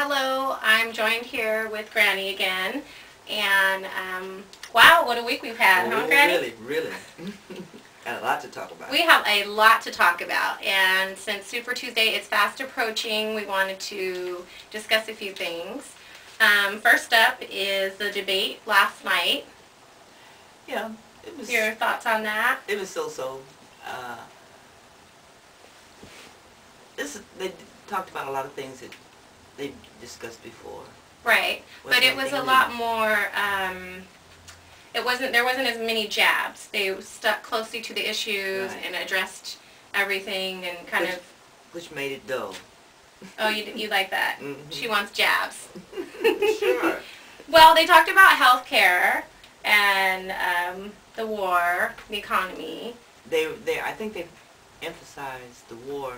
Hello, I'm joined here with Granny again, and wow, what a week we've had, huh, Granny? Really. Got a lot to talk about. We have a lot to talk about, and since Super Tuesday is fast approaching, we wanted to discuss a few things. First up is the debate last night. Yeah, it was. Your thoughts on that? It was so. They talked about a lot of things that they discussed before. Right, but it was a lot more. There wasn't as many jabs. They stuck closely to the issues and addressed everything and which made it dull. Oh, you like that? Mm-hmm. She wants jabs. Sure. Well, they talked about health care and the war, the economy. I think they emphasized the war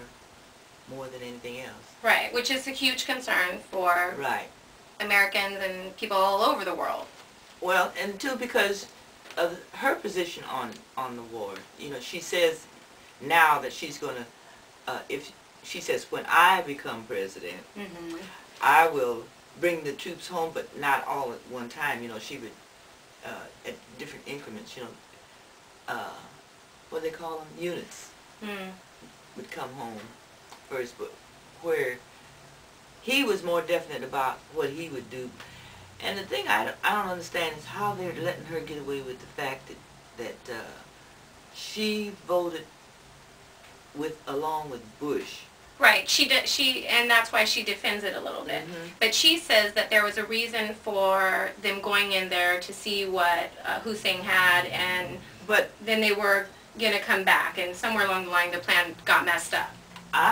more than anything else. Right, which is a huge concern for Americans and people all over the world. Well, and too because of her position on the war. You know, she says now that she's going to, she says, when I become president, I will bring the troops home, but not all at one time. You know, she would, at different increments, you know, what do they call them? Units would come home first, but where he was more definite about what he would do. And the thing I don't understand is how they're letting her get away with the fact that she voted along with Bush. Right, she did. And that's why she defends it a little bit. But she says that there was a reason for them going in there to see what Hussein had, and then they were going to come back, and somewhere along the line the plan got messed up.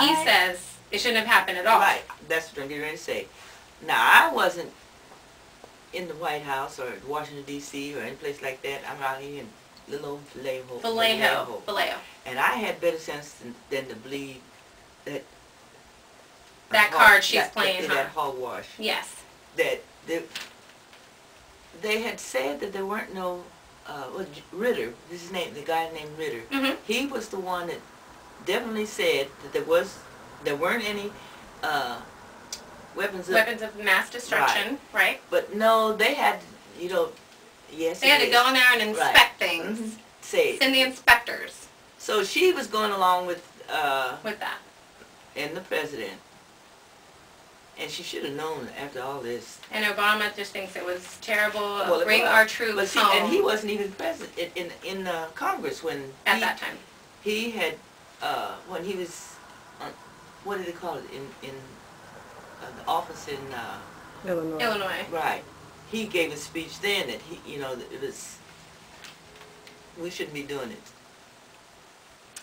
He says it shouldn't have happened at all. Right, that's what I'm getting ready to say. Now, I wasn't in the White House or Washington, D.C. or any place like that. I'm out here in little old Vallejo. And I had better sense than to believe that that card she's playing, that hogwash. Yes. That they had said that there weren't no Ritter. This is his name. The guy named Ritter. He was the one that definitely said that there weren't any weapons of mass destruction, right? But no, they had, you know, yes. They had to go in there and inspect things. Send the inspectors. So she was going along with that. And the president. And she should have known after all this. And Obama just thinks it was terrible. Bring our troops home. And he wasn't even president in Congress when at that time. He had when he was what did they call it in the office in Illinois. Right. He gave a speech then that it was we shouldn't be doing it.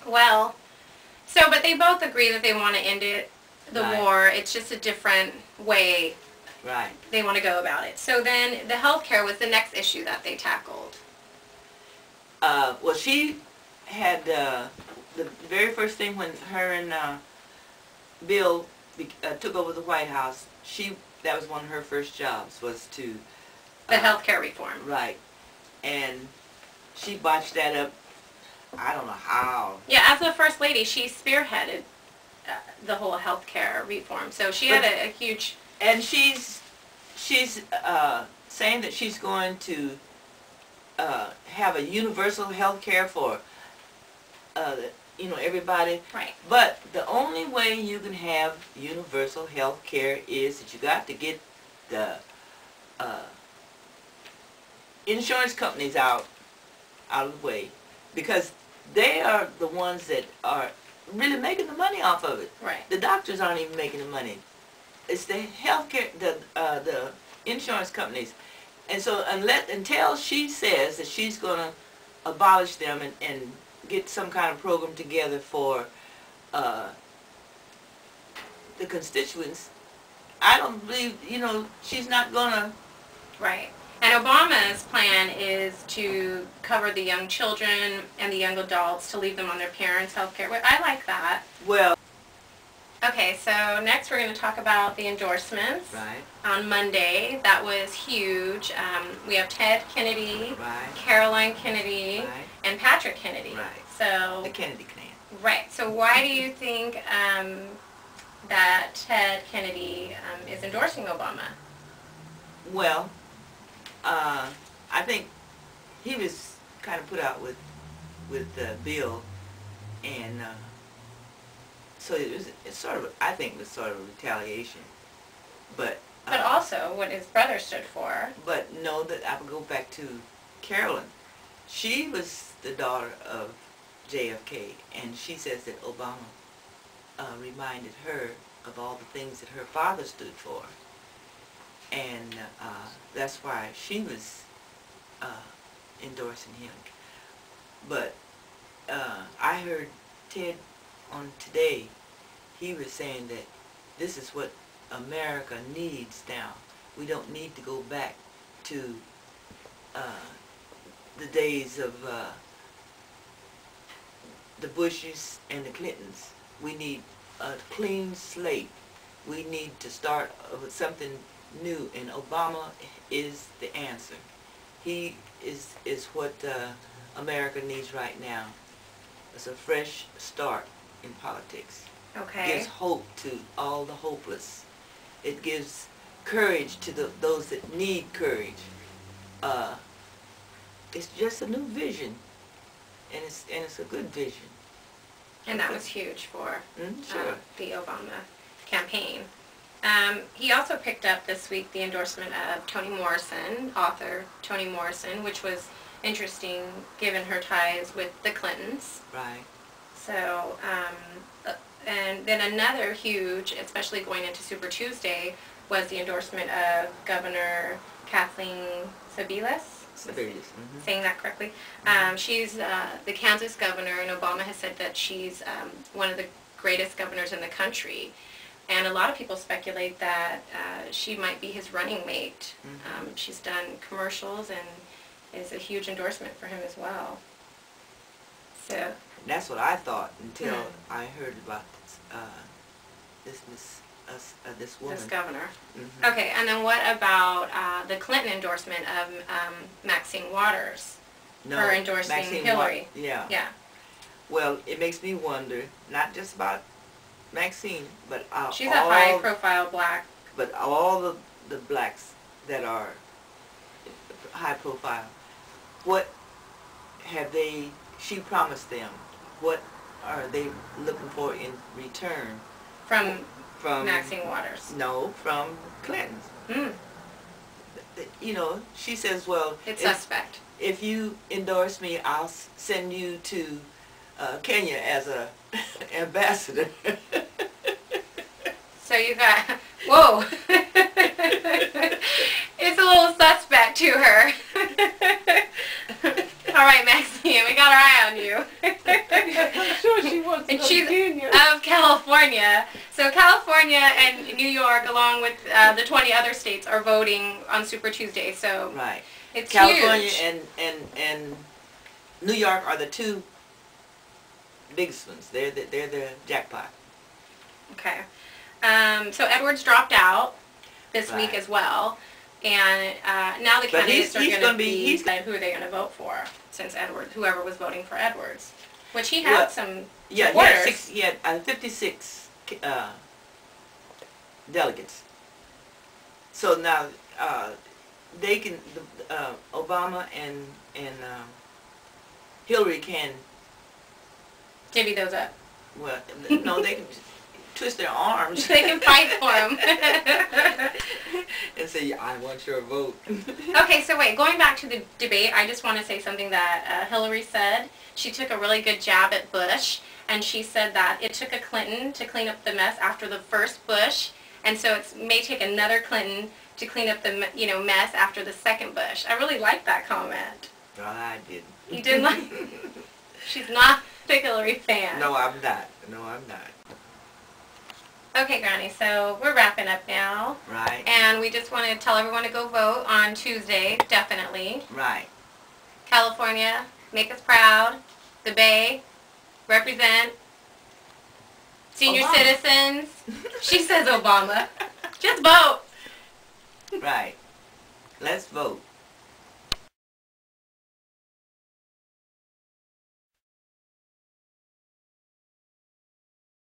Well, but they both agree that they want to end the war. It's just a different way they want to go about it. So then the health care was the next issue that they tackled. Well, she had the very first thing when her and Bill took over the White House, that was one of her first jobs, was to the health care reform. Right. And she botched that up. I don't know how. Yeah, as the First Lady, she spearheaded the whole health care reform. So she had a huge... And she's saying that she's going to have a universal health care for, everybody. Right. But the only way you can have universal health care is that you got to get the insurance companies out of the way, because they are the ones that are really making the money off of it. Right. The doctors aren't even making the money. It's the healthcare, the insurance companies. And so until she says that she's going to abolish them and get some kind of program together for the constituents, I don't believe, she's not going to... Right. And Obama's plan is to cover the young children and the young adults, to leave them on their parents' health care. I like that. Well... Okay, so next we're going to talk about the endorsements. Right. On Monday. That was huge. We have Ted Kennedy, Caroline Kennedy, and Patrick Kennedy. Right. So the Kennedy clan. Right. So why do you think that Ted Kennedy is endorsing Obama? Well, I think he was kind of put out with Bill, and so it's sort of, I think it was sort of retaliation. But also what his brother stood for. But no, that I would go back to Carolyn. She was the daughter of JFK, and she says that Obama reminded her of all the things that her father stood for, and that's why she was endorsing him. But I heard Ted on Today. He was saying that this is what America needs now. We don't need to go back to the days of the Bushes and the Clintons. We need a clean slate. We need to start with something new, and Obama is the answer. He is what America needs right now. It's a fresh start in politics. Okay. It gives hope to all the hopeless. It gives courage to those that need courage. It's just a new vision, and it's a good vision. And that was huge for sure. The Obama campaign. He also picked up this week the endorsement of Toni Morrison, author Toni Morrison, which was interesting given her ties with the Clintons. Right. So, and then another huge, especially going into Super Tuesday, was the endorsement of Governor Kathleen Sebelius. Saying that correctly. She's the Kansas governor, and Obama has said that she's one of the greatest governors in the country. And a lot of people speculate that she might be his running mate. She's done commercials and is a huge endorsement for him as well. So that's what I thought until I heard about this woman. This governor. Okay, and then what about the Clinton endorsement of Maxine Waters? No, her endorsing Hillary. Yeah. Well, it makes me wonder, not just about Maxine, but she's a high-profile black. But all the blacks that are high-profile, what have she promised them? What are they looking for in return? From Maxine Waters. No, from Clinton's. You know, she says, well, it's suspect. If you endorse me, I'll send you to Kenya as a ambassador. So you got, whoa. It's a little suspect to her. All right, Maxine, we got our eye on you. I'm sure she wants to go to Kenya. Of California. So California and New York, along with the 20 other states, are voting on Super Tuesday. So right. It's California huge. and New York are the two biggest ones. They're the jackpot. Okay. So Edwards dropped out this week as well. And now the candidates are going to be who are they going to vote for, since whoever was voting for Edwards, which he had some supporters. He had 56 delegates. So now they can, Obama and Hillary can divvy those up. Well, no, they can twist their arms. They can fight for him. And say, I want your vote. Okay, so wait, going back to the debate, I just want to say something that Hillary said. She took a really good jab at Bush, and she said that it took a Clinton to clean up the mess after the first Bush, and so it may take another Clinton to clean up the mess after the second Bush. I really like that comment. No, I didn't. You didn't like? She's not a Hillary fan. No, I'm not. No, I'm not. Okay, Granny, so we're wrapping up now. Right. And we just want to tell everyone to go vote on Tuesday, definitely. Right. California, make us proud. The Bay, represent. Senior Obama. citizens. She says Obama. Just vote. Right. Let's vote.